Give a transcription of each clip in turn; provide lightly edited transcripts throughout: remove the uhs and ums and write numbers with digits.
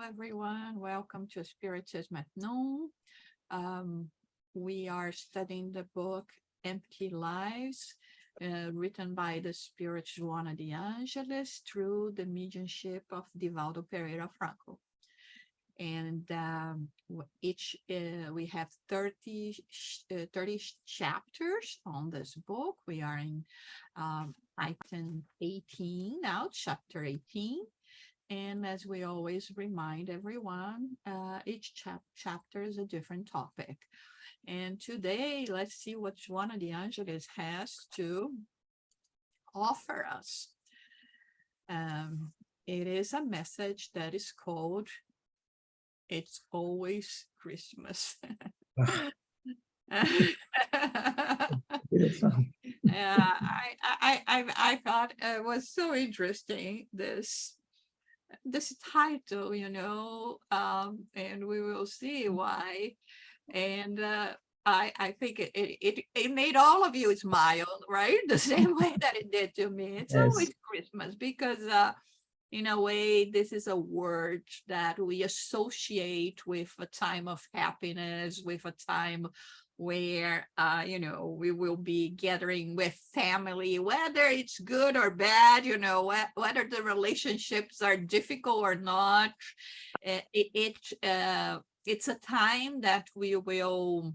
everyone. Welcome to Spiritism at Noon. We are studying the book Empty Lives, written by the Spirit Joanna de Angelis through the mediumship of Divaldo Franco. And we have 30 chapters on this book. We are in item 18 now, chapter 18. And as we always remind everyone, each chapter is a different topic. And today, let's see what Joanna de Angelis has to offer us. It is a message that is called, "It's Always Christmas." I thought it was so interesting, this title, and we will see why. And I think it made all of you smile, right? The same way that it did to me. It's always Christmas because in a way, this is a word that we associate with a time of happiness, with a time where, we will be gathering with family, whether it's good or bad, whether the relationships are difficult or not. It's a time that we will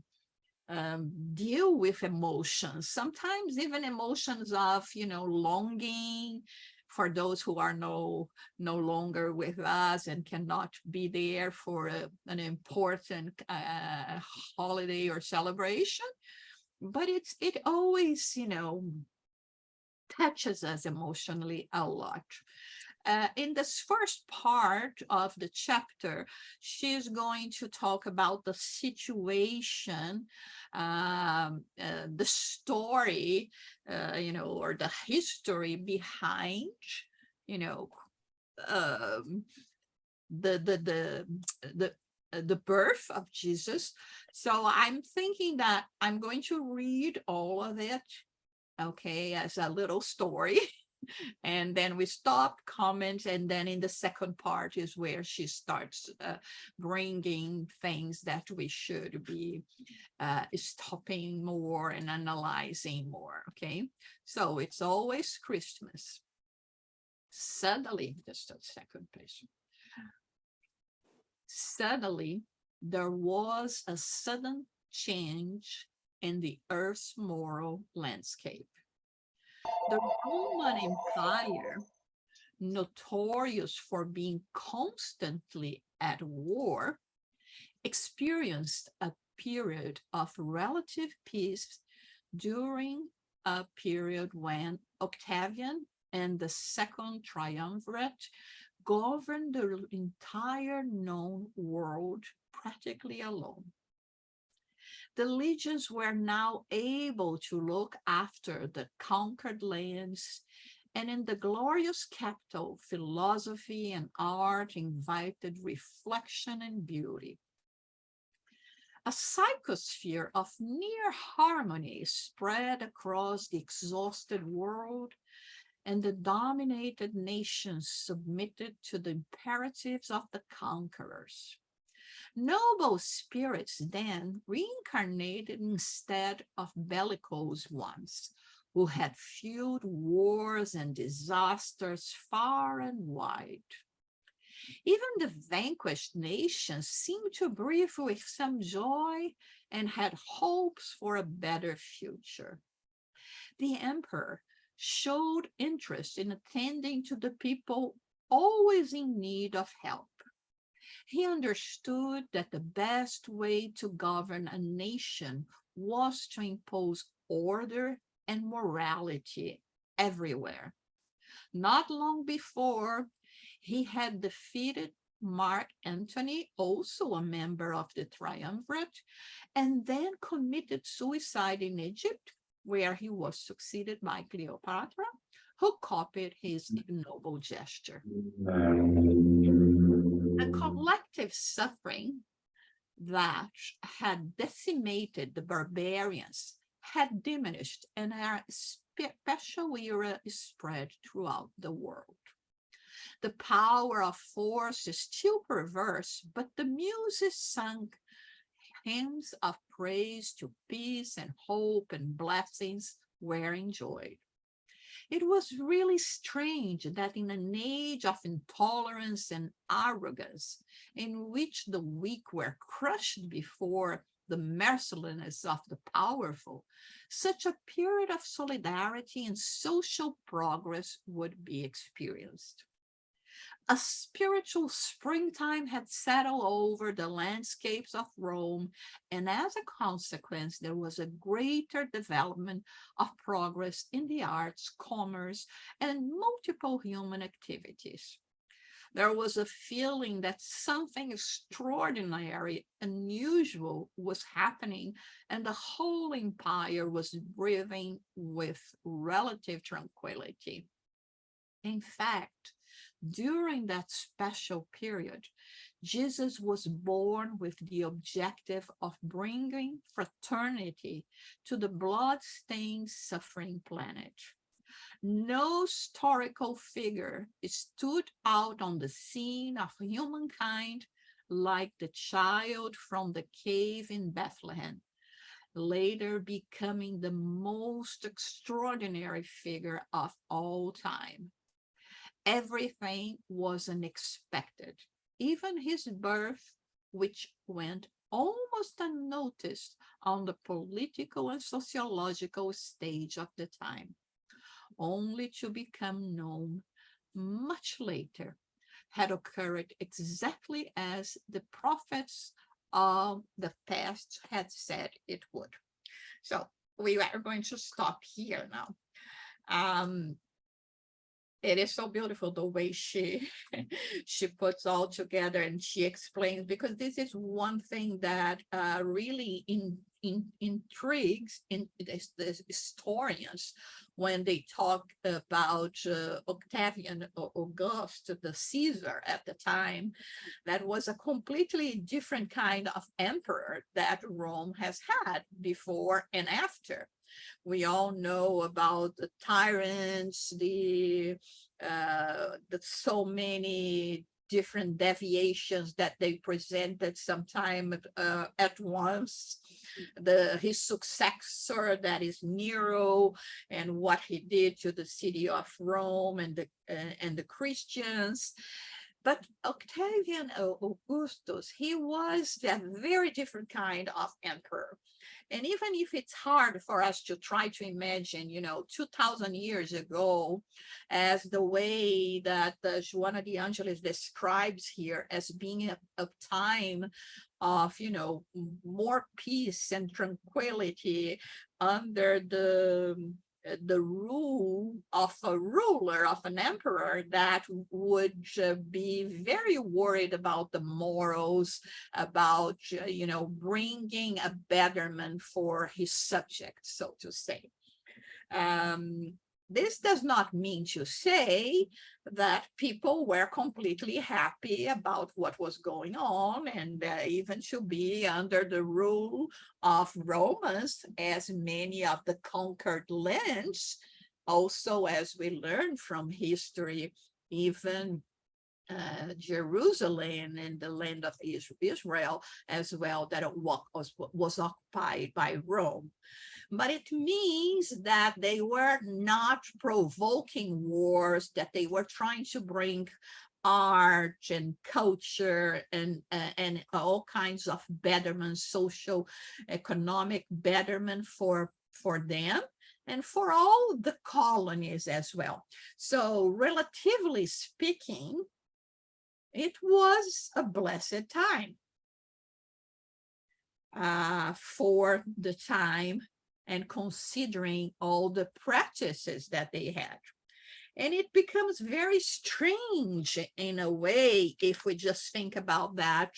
deal with emotions, sometimes even emotions of, longing for those who are no longer with us and cannot be there for an important holiday or celebration. But it always, touches us emotionally a lot. In this first part of the chapter, she's going to talk about the situation, the story, or the history behind, the birth of Jesus. So I'm thinking that I'm going to read all of it, okay, as a little story. And then we stop, comment, and then in the second part is where she starts bringing things that we should be stopping more and analyzing more, okay? So it's always Christmas. Suddenly, just a second, please. Suddenly, there was a sudden change in the Earth's moral landscape. The Roman Empire, notorious for being constantly at war, experienced a period of relative peace during a period when Octavian and the Second Triumvirate governed the entire known world practically alone. The legions were now able to look after the conquered lands, and in the glorious capital, philosophy and art invited reflection and beauty. A psychosphere of near harmony spread across the exhausted world, and the dominated nations submitted to the imperatives of the conquerors. Noble spirits then reincarnated instead of bellicose ones who had fueled wars and disasters far and wide. Even the vanquished nations seemed to breathe with some joy and had hopes for a better future. The emperor showed interest in attending to the people always in need of help. He understood that the best way to govern a nation was to impose order and morality everywhere. Not long before, he had defeated Mark Antony, also a member of the Triumvirate, and then committed suicide in Egypt, where he was succeeded by Cleopatra, who copied his noble gesture. The collective suffering that had decimated the barbarians had diminished, and a special era spread throughout the world. The power of force is still perverse, but the muses sang hymns of praise to peace and hope, and blessings were enjoyed. It was really strange that in an age of intolerance and arrogance, in which the weak were crushed before the mercilessness of the powerful, such a period of solidarity and social progress would be experienced. A spiritual springtime had settled over the landscapes of Rome, and as a consequence, there was a greater development of progress in the arts, commerce, and multiple human activities. There was a feeling that something extraordinary, unusual was happening, and the whole empire was breathing with relative tranquility. In fact, during that special period, Jesus was born with the objective of bringing fraternity to the blood-stained, suffering planet. No historical figure stood out on the scene of humankind like the child from the cave in Bethlehem, later becoming the most extraordinary figure of all time. Everything was unexpected, even his birth, which went almost unnoticed on the political and sociological stage of the time, only to become known much later, had occurred exactly as the prophets of the past had said it would. So we are going to stop here now. It is so beautiful the way she she puts all together and she explains, because this is one thing that really intrigues the historians when they talk about Octavian or August, the Caesar at the time. That was a completely different kind of emperor that Rome has had before and after. We all know about the tyrants, the so many different deviations that they presented sometime at once. His successor, that is Nero, and what he did to the city of Rome and the Christians. But Octavian Augustus, he was a very different kind of emperor. And even if it's hard for us to try to imagine, 2000 years ago, as the way that Joanna de Angelis describes here as being a time of, more peace and tranquility under the rule of a ruler, of an emperor that would be very worried about the morals, about, bringing a betterment for his subjects, so to say. This does not mean to say that people were completely happy about what was going on, and even to be under the rule of Romans, as many of the conquered lands, also as we learn from history, even Jerusalem and the land of Israel as well, that was occupied by Rome. But it means that they were not provoking wars, that they were trying to bring art and culture and all kinds of betterment, social, economic betterment for them and for all the colonies as well. So relatively speaking, it was a blessed time for the time, and considering all the practices that they had. And it becomes very strange in a way if we just think about that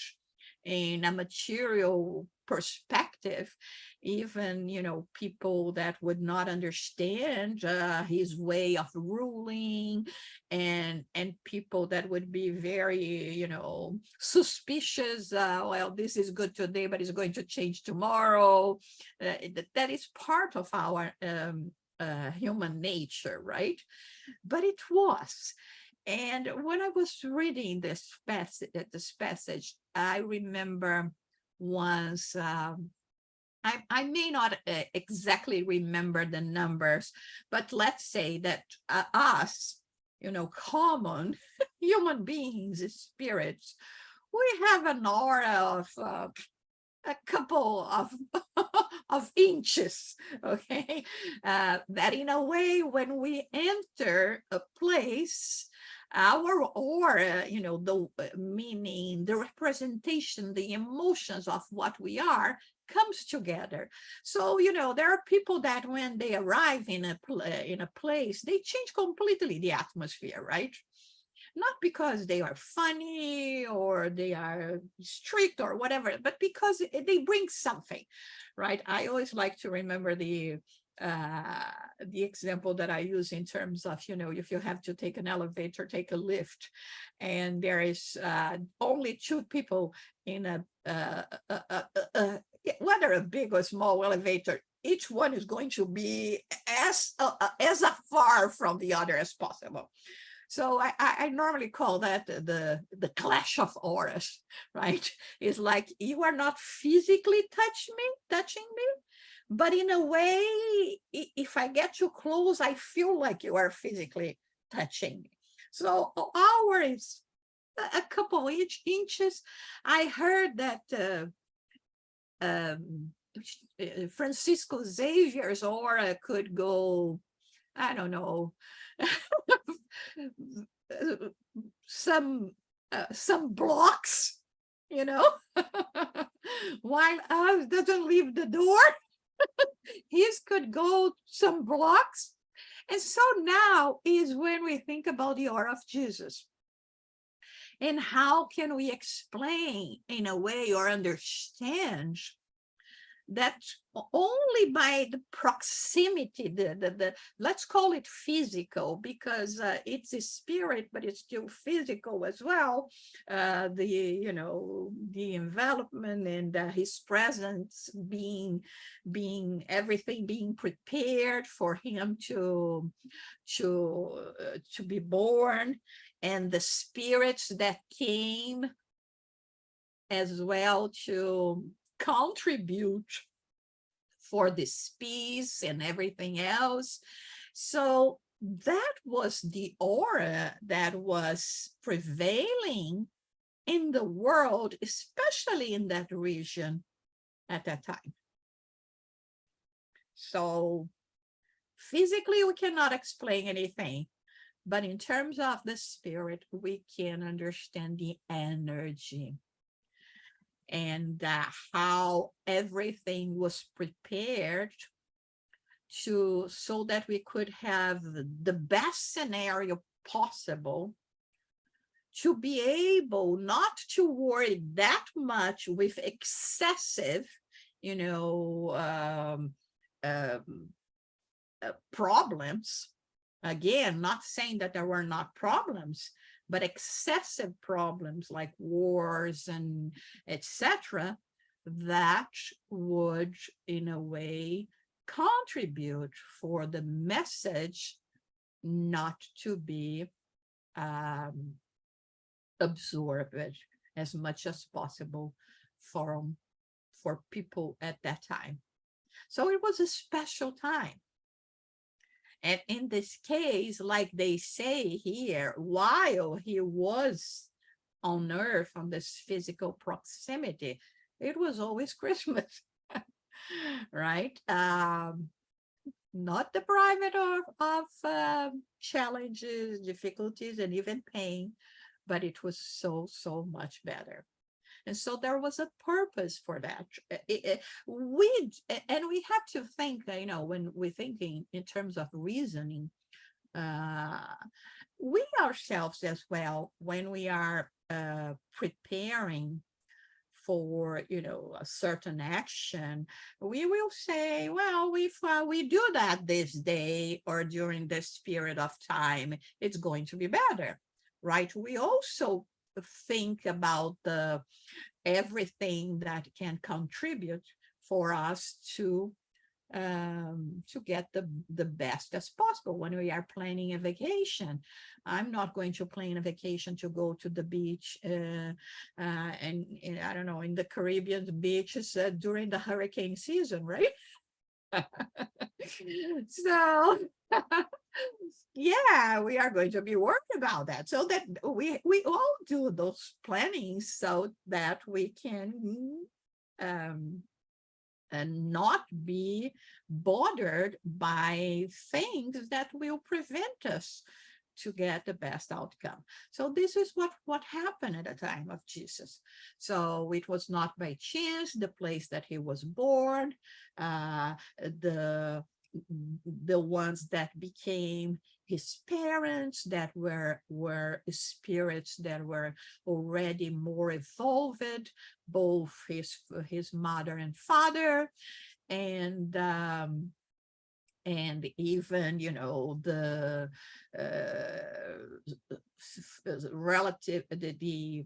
in a material perspective. Even, people that would not understand his way of ruling, and people that would be very, suspicious. Well, this is good today, but it's going to change tomorrow. That is part of our human nature, right? But it was. And when I was reading this passage, I remember once, I may not exactly remember the numbers, but let's say that us, common human beings, spirits, we have an aura of a couple of of inches, okay, that in a way, when we enter a place, our aura, the meaning, the representation, the emotions of what we are comes together. So there are people that when they arrive in a place, they change completely the atmosphere, right? Not because they are funny or they are strict or whatever, but because they bring something, right? I always like to remember the example that I use in terms of, if you have to take an elevator, take a lift, and there is only two people in whether a big or small elevator, each one is going to be as far from the other as possible. So I normally call that the clash of auras, right? It's like you are not physically touching me, but in a way, if I get too close, I feel like you are physically touching me. So our is a couple inches. I heard that Francisco Xavier's aura could go, I don't know, some blocks, you know, while ours doesn't leave the door. His could go some blocks. And so now is when we think about the aura of Jesus. And how can we explain in a way or understand that only by the proximity, the let's call it physical, because it's a spirit, but it's still physical as well. The envelopment and his presence being everything being prepared for him to be born, and the spirits that came as well to contribute for this peace and everything else. So that was the aura that was prevailing in the world, especially in that region at that time. So physically, we cannot explain anything, but in terms of the spirit, we can understand the energy and how everything was prepared so that we could have the best scenario possible, to be able not to worry that much with excessive, problems. Again, not saying that there were not problems, but excessive problems like wars and etc., that would in a way contribute for the message not to be absorbed as much as possible for people at that time. So it was a special time. And in this case, like they say here, while he was on earth on this physical proximity, it was always Christmas, right? Not deprived of challenges, difficulties, and even pain, but it was so much better. And so there was a purpose for that. We have to think, when we're thinking in terms of reasoning, we ourselves as well, when we are preparing for a certain action, we will say, well, if we do that this day or during this period of time, it's going to be better, right? We also think about everything that can contribute for us to to get the best as possible when we are planning a vacation. I'm not going to plan a vacation to go to the beach and I don't know, in the Caribbean beaches during the hurricane season, right? So yeah, we are going to be worried about that. So that we all do those plannings so that we can um, and not be bothered by things that will prevent us to get the best outcome. So this is what happened at the time of Jesus. So it was not by chance the place that he was born, the the ones that became his parents, that were spirits that were already more evolved, both his mother and father, and even, you know, the relative, the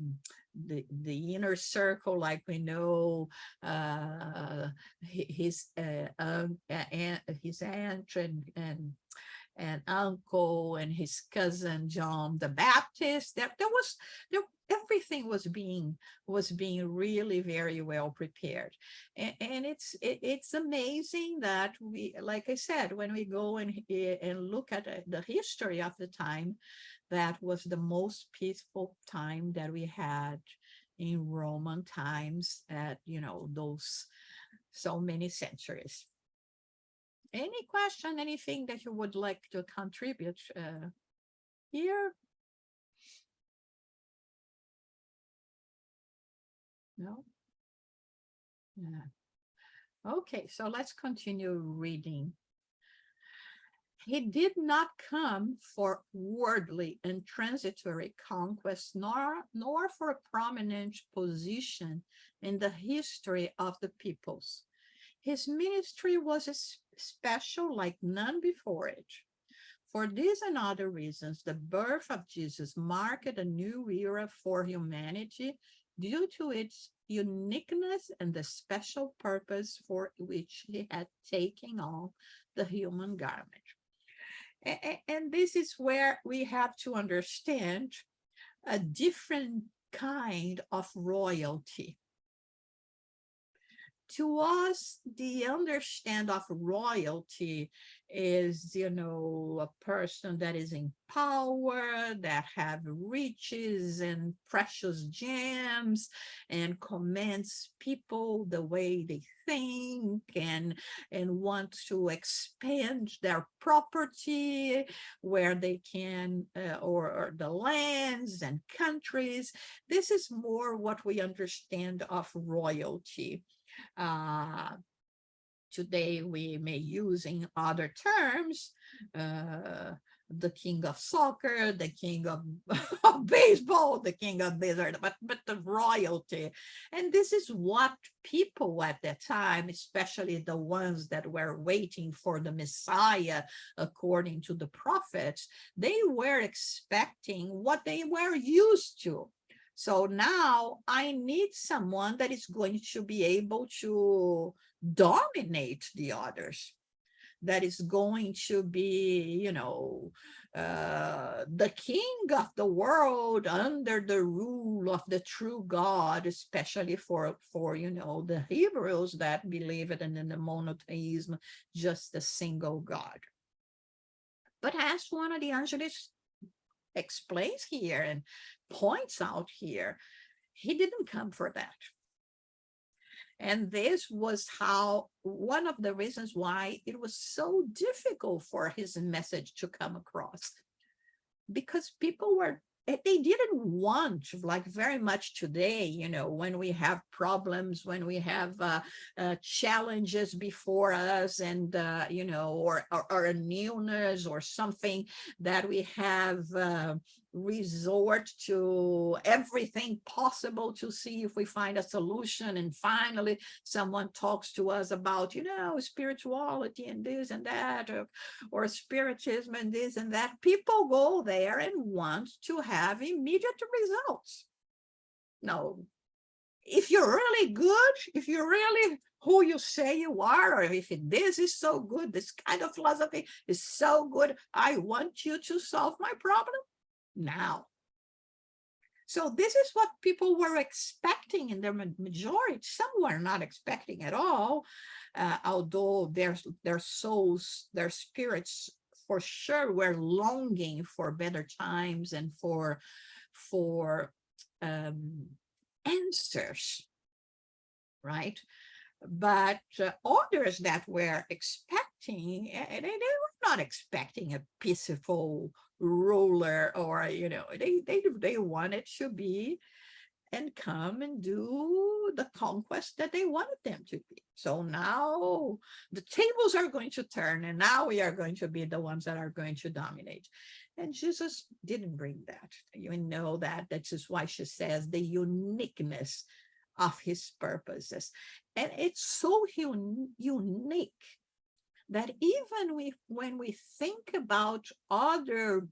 inner circle, like we know, his aunt and uncle and his cousin John the Baptist. There everything was being really very well prepared, and it's amazing that we, like I said, when we go and look at the history of the time, that was the most peaceful time that we had in Roman times, at, you know, those so many centuries. Any question, anything that you would like to contribute here? No? Yeah. Okay, so let's continue reading. He did not come for worldly and transitory conquest, nor for a prominent position in the history of the peoples. His ministry was special like none before it. For these and other reasons, the birth of Jesus marked a new era for humanity due to its uniqueness and the special purpose for which he had taken on the human garment. And this is where we have to understand a different kind of royalty. To us, the understand of royalty is, you know, a person that is in power, that have riches and precious gems, and commands people the way they think, and want to expand their property where they can, or the lands and countries. This is more what we understand of royalty. Uh, Today we may use in other terms, the king of soccer, the king of, of baseball, the king of blizzard, but the royalty. And this is what people at that time, especially the ones that were waiting for the Messiah, according to the prophets, they were expecting what they were used to. So now I need someone that is going to be able to dominate the others, that is going to be, you know, the king of the world under the rule of the true God, especially for you know, the Hebrews that believe in the monotheism, just a single God. But as Joanna de Angelis explains here and points out here, he didn't come for that. And this was how, one of the reasons why it was so difficult for his message to come across, because people were, they didn't want, like very much today, you know, when we have problems, when we have challenges before us, and you know, or a newness or something, that we have resort to everything possible to see if we find a solution. And finally someone talks to us about, you know, spirituality and this and that, or spiritism and this and that. People go there and want to have immediate results. No, if you're really good, if you really who you say you are, or if this is so good, this kind of philosophy is so good, I want you to solve my problem now. So this is what people were expecting in their majority. Some were not expecting at all, although their souls, their spirits for sure were longing for better times and for answers, right? But others that were expecting, they were not expecting a peaceful ruler, or they wanted to be and come and do the conquest that they wanted them to be. So now the tables are going to turn, and now we are going to be the ones that are going to dominate. And Jesus didn't bring that. You know that. That is why she says the uniqueness of his purposes. And it's so unique that even when we think about other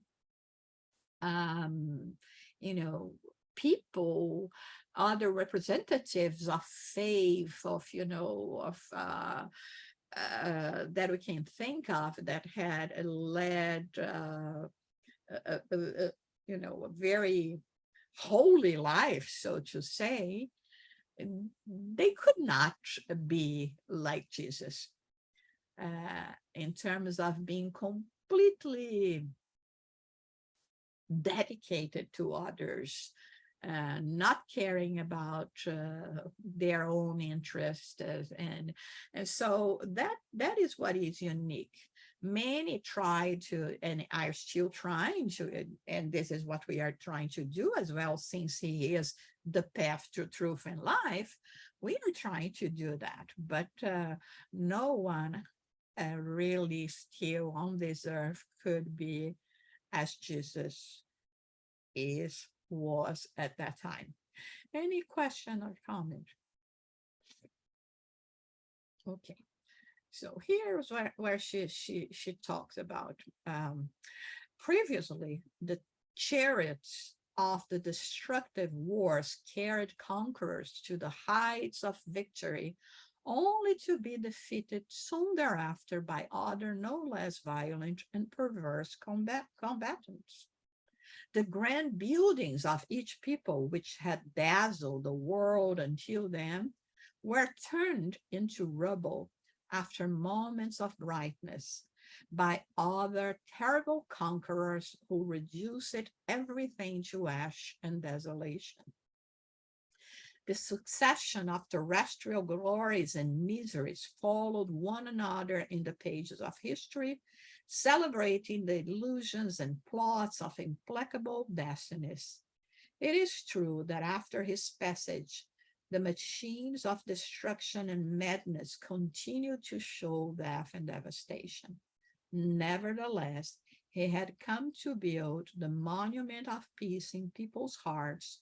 people, other representatives of faith, that we can think of, that had led a very holy life, so to say, they could not be like Jesus in terms of being completely dedicated to others, not caring about their own interests, and so that is what is unique. Many try to, and are still trying to, and this is what we are trying to do as well, since he is the path to truth and life. We are trying to do that, but no one really still on this earth could be as Jesus was at that time. Any question or comment? Okay, so here's where she talks about previously the chariots of the destructive wars carried conquerors to the heights of victory, only to be defeated soon thereafter by other no less violent and perverse combatants. The grand buildings of each people, which had dazzled the world until then, were turned into rubble after moments of brightness by other terrible conquerors who reduced everything to ash and desolation. The succession of terrestrial glories and miseries followed one another in the pages of history, celebrating the illusions and plots of implacable destinies. It is true that after his passage, the machines of destruction and madness continued to show death and devastation. Nevertheless, he had come to build the monument of peace in people's hearts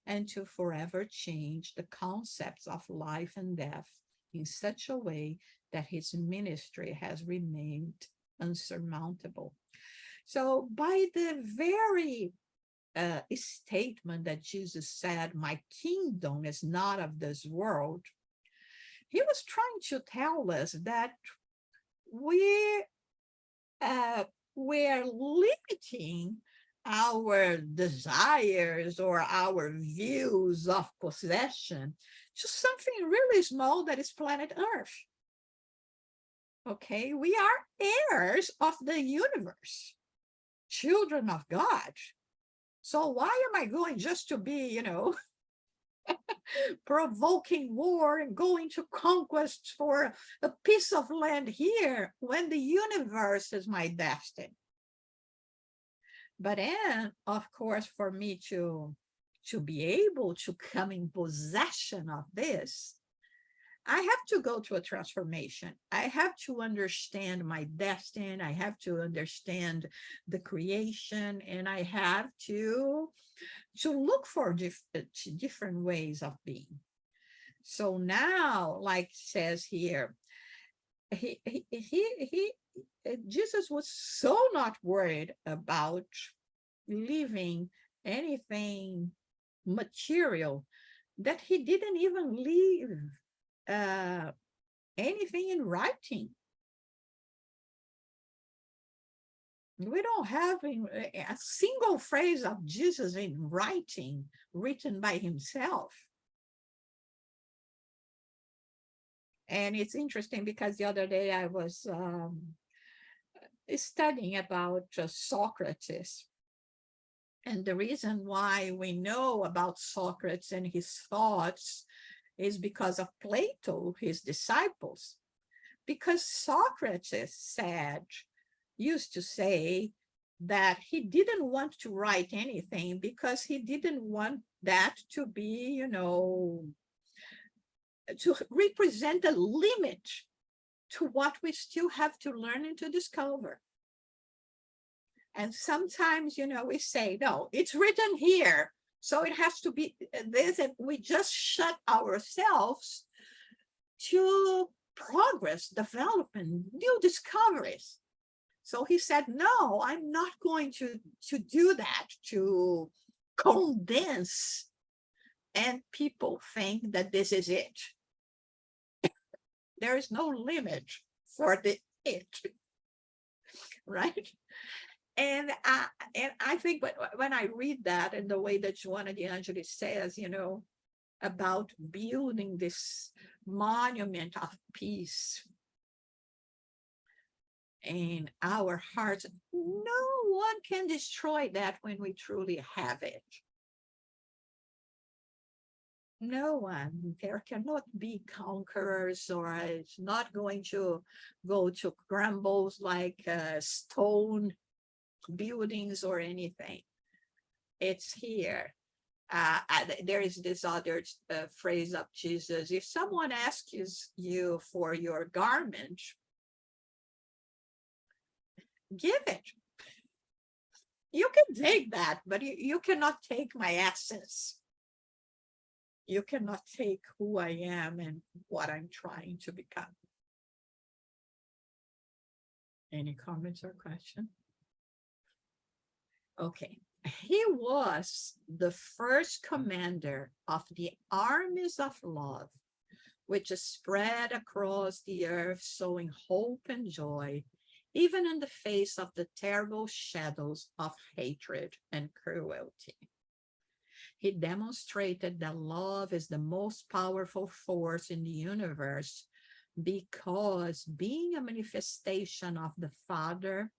and to forever change the concepts of life and death in such a way that his ministry has remained unsurmountable. So by the very statement that Jesus said, my kingdom is not of this world, he was trying to tell us that we're limiting our desires or our views of possession to something really small, that is planet Earth. Okay, we are heirs of the universe, children of God. So why am I going just to be, provoking war and going to conquest for a piece of land here when the universe is my destiny? But then, of course, for me to be able to come in possession of this, I have to go to a transformation. I have to understand my destiny. I have to understand the creation, and I have to look for different ways of being. So now, like it says here, Jesus was so not worried about leaving anything material that he didn't even leave anything in writing. We don't have a single phrase of Jesus in writing, written by himself. And it's interesting because the other day I was studying about Socrates. And the reason why we know about Socrates and his thoughts is because of Plato, his disciples. Because Socrates used to say that he didn't want to write anything because he didn't want that to be, to represent a limit to what we still have to learn and to discover. And sometimes, we say, no, it's written here, so it has to be this, and we just shut ourselves to progress, development, new discoveries. So he said, no, I'm not going to do that, to condense, and people think that this is it. There is no limit for the it, right? And I think when I read that and the way that Joanna de Angelis says, about building this monument of peace in our hearts, no one can destroy that when we truly have it. No one. There cannot be conquerors, or it's not going to go to crumbles like stone buildings or anything. It's here. There is this other phrase of Jesus: if someone asks you for your garment, give it. You can take that, but you cannot take my essence. You cannot take who I am and what I'm trying to become. Any comments or questions? Okay. He was the first commander of the armies of love, which is spread across the earth, sowing hope and joy, even in the face of the terrible shadows of hatred and cruelty. He demonstrated that love is the most powerful force in the universe because, being a manifestation of the Father,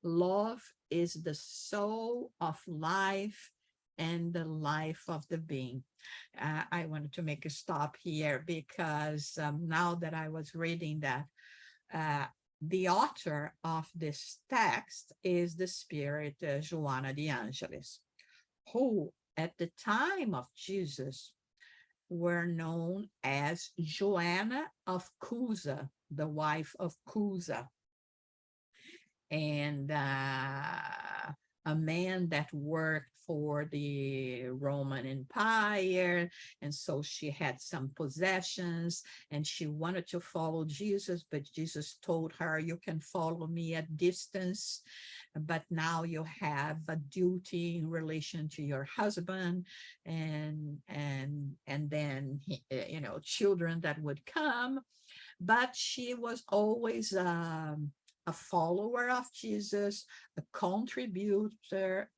love is the soul of life and the life of the being. I wanted to make a stop here because now that I was reading that, the author of this text is the Spirit Joanna de Angelis, who at the time of Jesus were known as Joanna of Cusa, the wife of Cusa. And a man that worked for the Roman Empire, and so she had some possessions, and she wanted to follow Jesus, but Jesus told her, you can follow me at distance, but now you have a duty in relation to your husband, and then children that would come. But she was always a follower of Jesus, a contributor,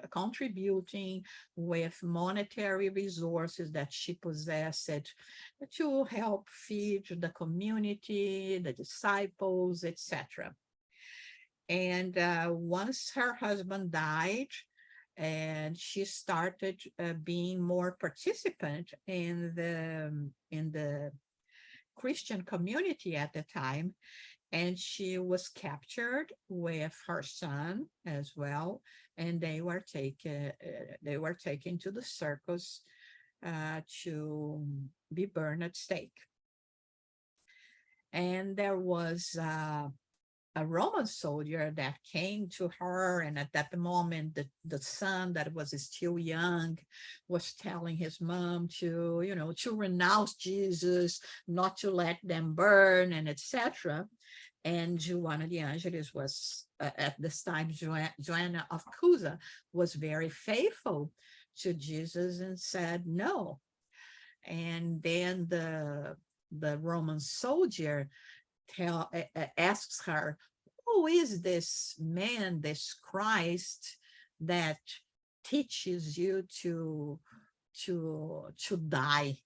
contributing with monetary resources that she possessed to help feed the community, the disciples, etc. And once her husband died, and she started being more participant in the Christian community at the time, and she was captured with her son as well, and they were taken to the circus to be burned at stake. And there was a Roman soldier that came to her, and at that moment the son, that was still young, was telling his mom to renounce Jesus, not to let them burn, and etc. And Joanna de Angelis was, at this time, Joanna of Cusa was very faithful to Jesus and said no. And then the the Roman soldier asks her, who is this man, this Christ that teaches you to die?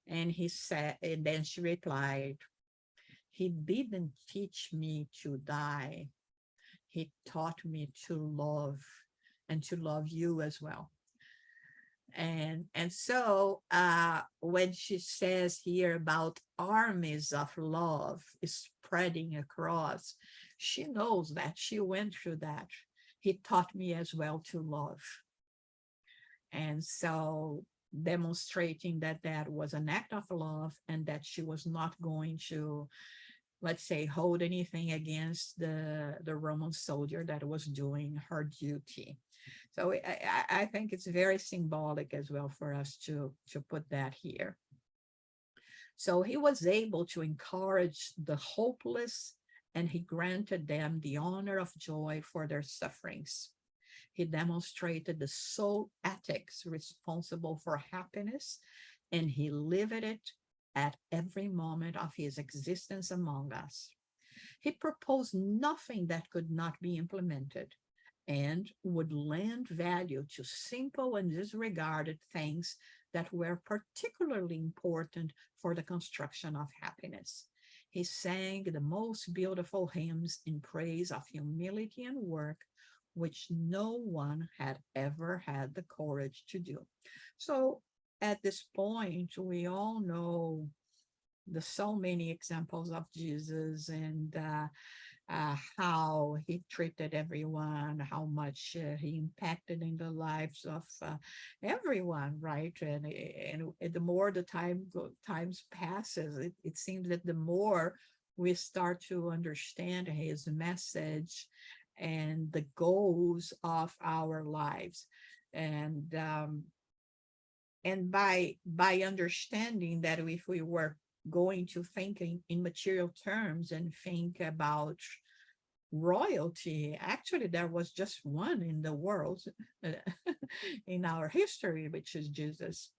And he said, and then she replied, he didn't teach me to die. He taught me to love, and to love you as well. And so when she says here about armies of love spreading across, she knows that she went through that. He taught me as well to love. And so demonstrating that that was an act of love, and that she was not going to, let's say, hold anything against the Roman soldier that was doing her duty. So I think it's very symbolic as well for us to put that here. So he was able to encourage the hopeless, and he granted them the honor of joy for their sufferings. He demonstrated the soul ethics responsible for happiness, and he lived it at every moment of his existence among us. He proposed nothing that could not be implemented, and would lend value to simple and disregarded things that were particularly important for the construction of happiness. He sang the most beautiful hymns in praise of humility and work, which no one had ever had the courage to do. So at this point, we all know the so many examples of Jesus, and how he treated everyone, how much he impacted in the lives of everyone, right? And the more the times passes, it seems that the more we start to understand his message and the goals of our lives. And by understanding that, if we were going to think in material terms and think about royalty, actually there was just one in the world in our history, which is Jesus.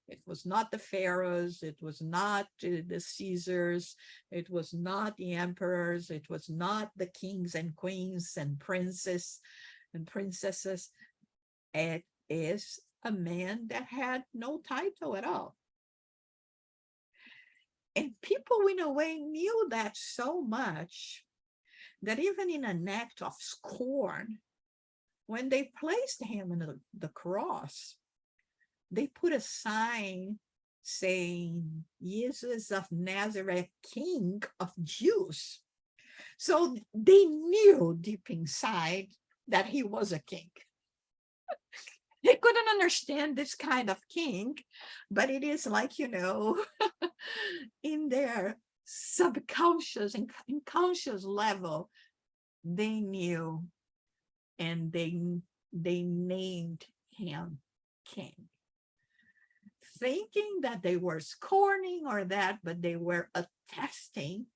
It was not the pharaohs, it was not the Caesars, it was not the emperors, it was not the kings and queens and princes and princesses. It is a man that had no title at all. And people, in a way, knew that so much that even in an act of scorn, when they placed him in the cross, they put a sign saying, Jesus of Nazareth, King of Jews. So they knew deep inside that he was a king. They couldn't understand this kind of king, but it is like, in their subconscious and conscious level, they knew, and they named him king, thinking that they were scorning or that, but they were attesting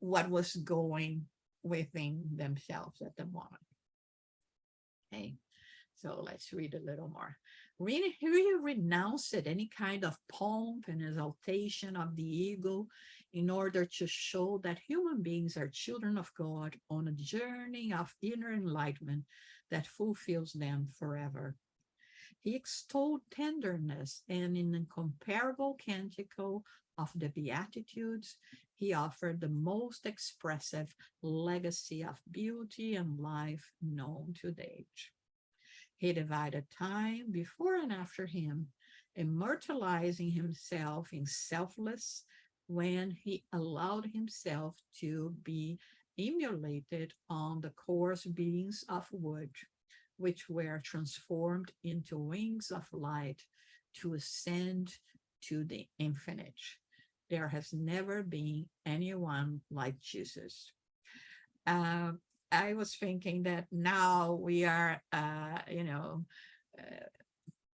what was going within themselves at the moment. Okay. So let's read a little more. He renounced any kind of pomp and exaltation of the ego in order to show that human beings are children of God on a journey of inner enlightenment that fulfills them forever. He extolled tenderness, and in an incomparable canticle of the Beatitudes, he offered the most expressive legacy of beauty and life known to date. He divided time before and after him, immortalizing himself in selfless when he allowed himself to be immolated on the coarse beams of wood, which were transformed into wings of light to ascend to the infinite. There has never been anyone like Jesus. I was thinking that now we are,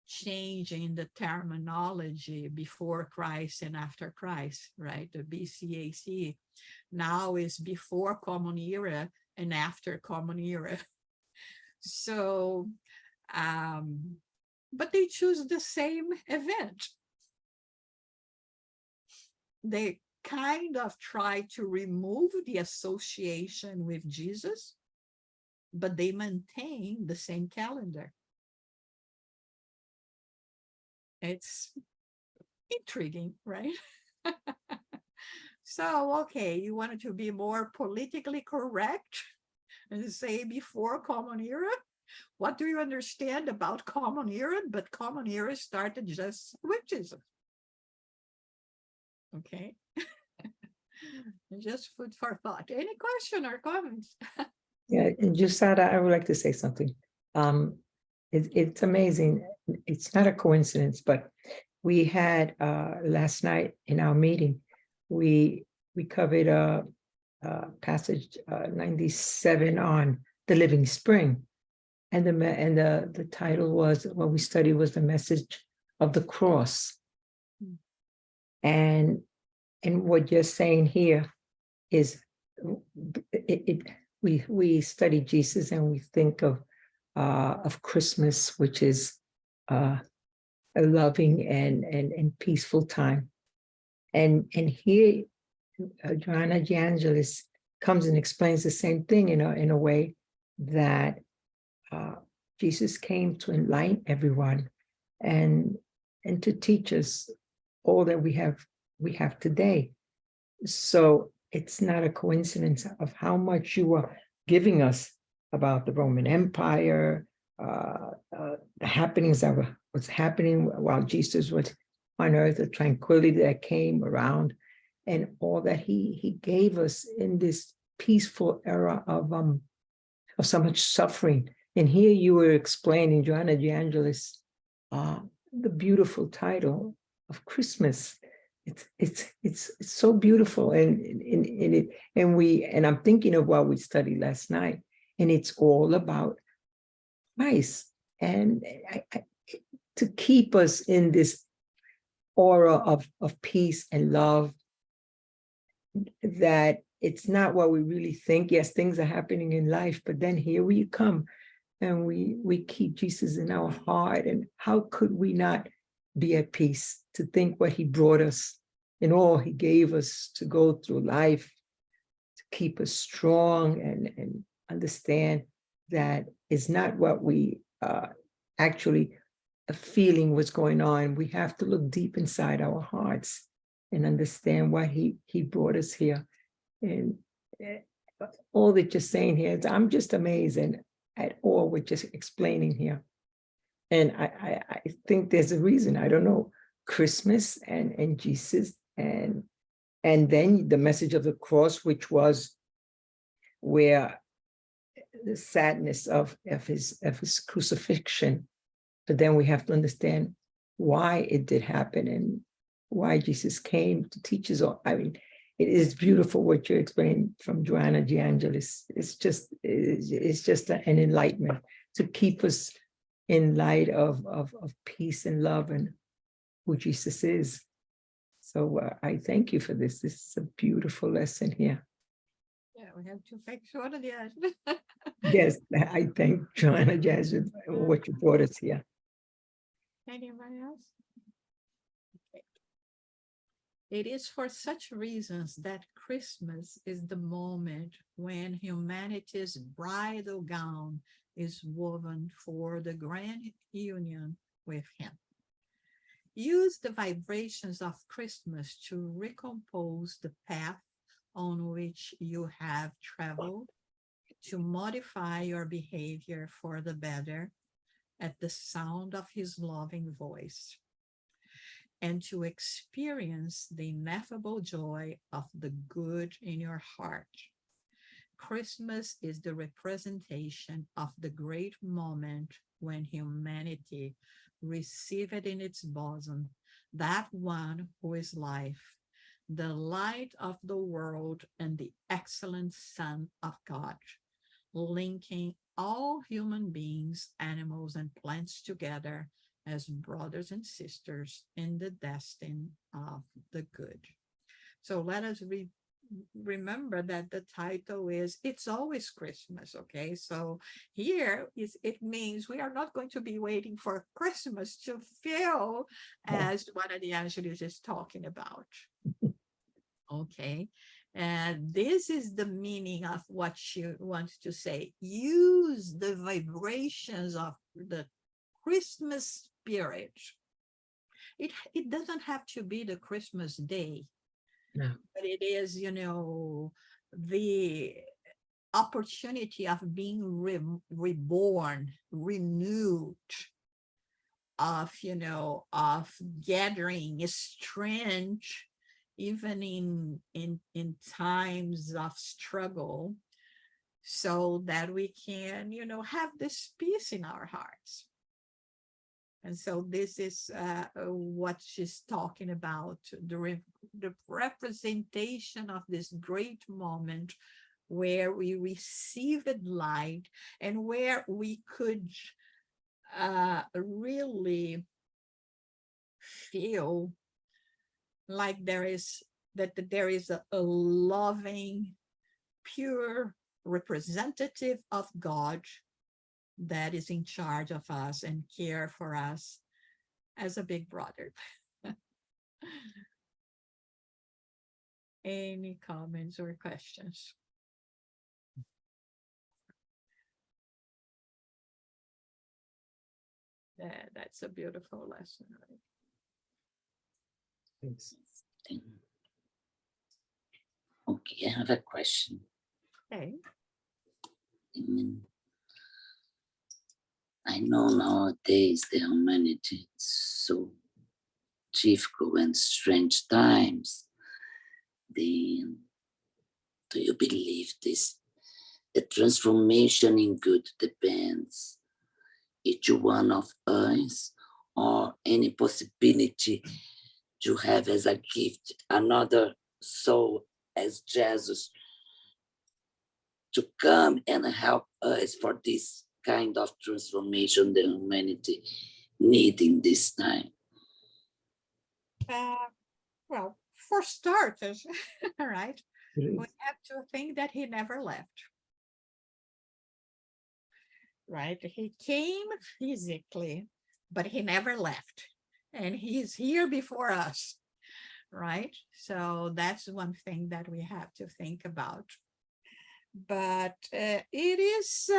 changing the terminology before Christ and after Christ, right? The BCAC now is before Common Era and after Common Era. So, but they choose the same event. they kind of try to remove the association with Jesus, but they maintain the same calendar. It's intriguing, right? So, okay, you wanted to be more politically correct and say before Common Era? What do you understand about Common Era? But Common Era started just with Jesus. Okay. Just food for thought. Any question or comments? Yeah, and Jusada, I would like to say something. It's amazing. It's not a coincidence, but we had last night in our meeting, we covered passage 97 on the living spring, and the title was, what we studied was the message of the cross. And what you're saying here is we study Jesus and we think of Christmas, which is a loving and peaceful time. And here Joanna de Angelis comes and explains the same thing in a way that Jesus came to enlighten everyone and to teach us all that we have today. So it's not a coincidence of how much you are giving us about the Roman Empire, the happenings that was happening while Jesus was on earth, the tranquility that came around, and all that he gave us in this peaceful era of so much suffering. And here you were explaining, Joanna de Angelis, the beautiful title of Christmas. It's so beautiful, and I'm thinking of what we studied last night, and it's all about Christ, and to keep us in this aura of peace and love, that it's not what we really think. Yes, things are happening in life, but then here we come and we keep Jesus in our heart. And how could we not be at peace to think what he brought us and all he gave us to go through life, to keep us strong and understand that it's not what we actually feeling what's going on. We have to look deep inside our hearts and understand why he brought us here. And all that you're saying here, I'm just amazed at all what you're explaining here. And I think there's a reason. I don't know, Christmas and Jesus, and then the message of the cross, which was where the sadness of his crucifixion. But then we have to understand why it did happen and why Jesus came to teach us all. I mean, it is beautiful what you're explaining from Joanna de Angelis. It's just an enlightenment to keep us in light of peace and love and who Jesus is. So I thank you for this. This is a beautiful lesson here. Yeah, we have to thank Joanna de Angelis. Yes, I thank Joanna de Angelis for what you brought us here. Anyone else? Okay. It is for such reasons that Christmas is the moment when humanity's bridal gown is woven for the grand union with him. Use the vibrations of Christmas to recompose the path on which you have traveled, to modify your behavior for the better at the sound of his loving voice, and to experience the ineffable joy of the good in your heart. Christmas is the representation of the great moment when humanity received in its bosom that one who is life, the light of the world and the excellent Son of God, linking all human beings, animals, and plants together as brothers and sisters in the destiny of the good. So let us remember that the title is It's Always Christmas, okay? So here it means we are not going to be waiting for Christmas to feel as what the Angelis is talking about. Okay. And this is the meaning of what she wants to say. Use the vibrations of the Christmas spirit. It doesn't have to be the Christmas day, No. but it is, the opportunity of being reborn, renewed, of gathering strength, even in times of struggle, so that we can, have this peace in our hearts. And so this is what she's talking about, the representation of this great moment where we received light and where we could really feel like there is a loving, pure representative of God that is in charge of us and care for us as a big brother. Any comments or questions? That's a beautiful lesson, right? Thanks. Okay, I have a question. Okay. I know nowadays the humanity is so difficult and strange times. Do you believe this? The transformation in good depends each one of us, or any possibility to have as a gift another soul as Jesus to come and help us for this kind of transformation the humanity need in this time. Well, for starters, right, Really? we have to think that he never left. Right? He came physically, but he never left. And he's here before us, right? So that's one thing that we have to think about. But it is,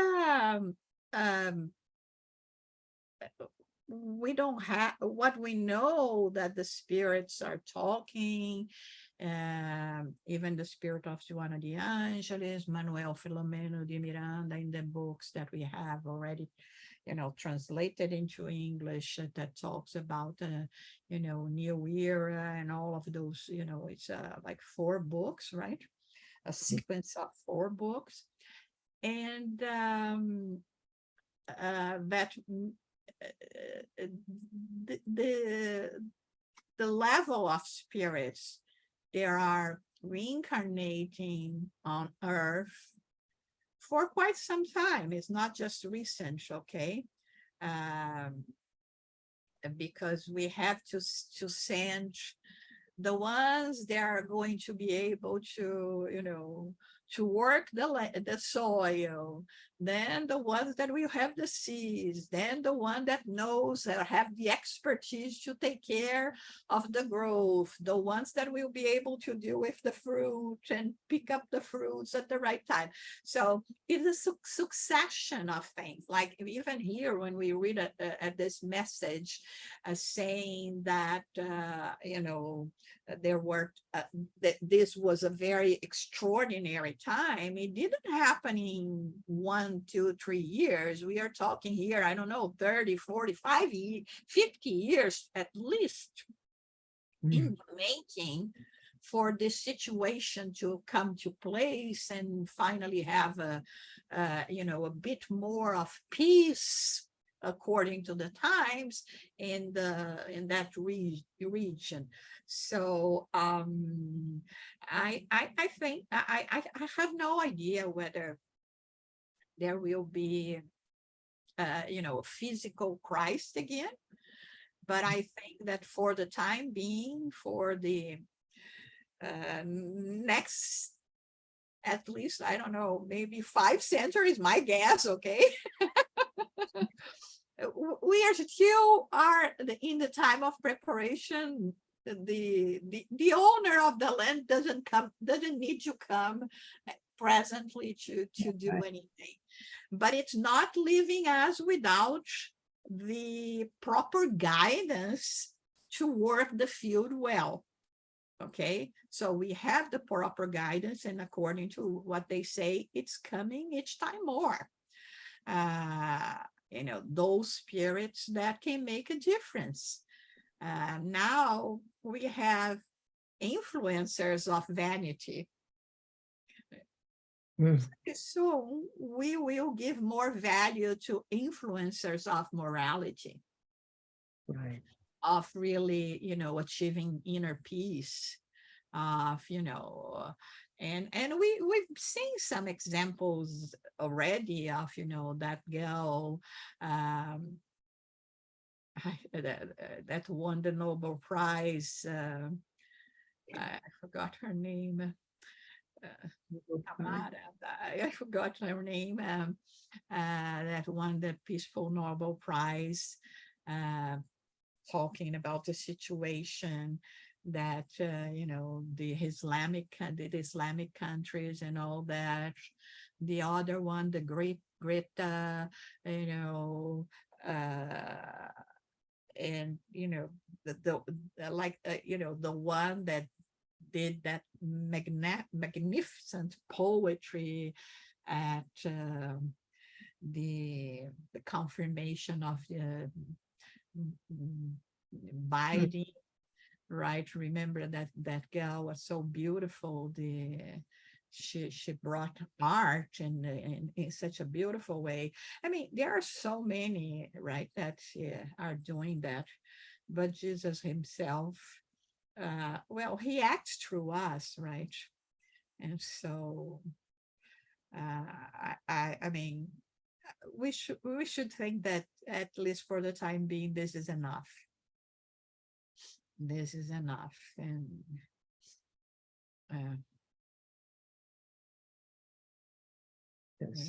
we don't have what we know, that the spirits are talking, even the spirit of Joanna de Angelis, Manuel Filomeno de Miranda, in the books that we have already, translated into English, that talks about, new era and all of those, it's like 4 books, right? A sequence of 4 books. And that the level of spirits, they are reincarnating on Earth for quite some time. It's not just recent, okay? Because we have to send the ones that are going to be able to, to work the soil, then the ones that will have the seeds, then the one that knows or have the expertise to take care of the growth, the ones that will be able to deal with the fruit and pick up the fruits at the right time. So it's a succession of things. Like even here, when we read at this message saying that, there were that this was a very extraordinary time. It didn't happen in 1, 2, 3 years. We are talking here, I don't know, 30, 45, 50 years at least in the making for this situation to come to place and finally have a bit more of peace according to the times in that region. So I think I have no idea whether there will be a physical Christ again, but I think that for the time being, for the next, at least, I don't know, maybe 5 centuries, my guess, okay? We are still in the time of preparation, the owner of the land doesn't need to come presently to do anything. But it's not leaving us without the proper guidance to work the field well. Okay, so we have the proper guidance, and according to what they say, it's coming each time more. Those spirits that can make a difference. Now we have influencers of vanity. So we will give more value to influencers of morality. Right. Of really, achieving inner peace, of, and we've seen some examples already of, that girl that won the Nobel Prize. I forgot her name. I forgot her name. That won the Peaceful Nobel Prize. Talking about the situation that the Islamic countries and all that. The other one, the Greta, and the one that did that magnificent poetry at the confirmation of the Biden, right? Remember that girl was so beautiful. She brought art in such a beautiful way. I mean, there are so many, right, that are doing that. But Jesus himself, he acts through us, right? And so, I mean, we should think that at least for the time being, this is enough. This is enough. And Yes.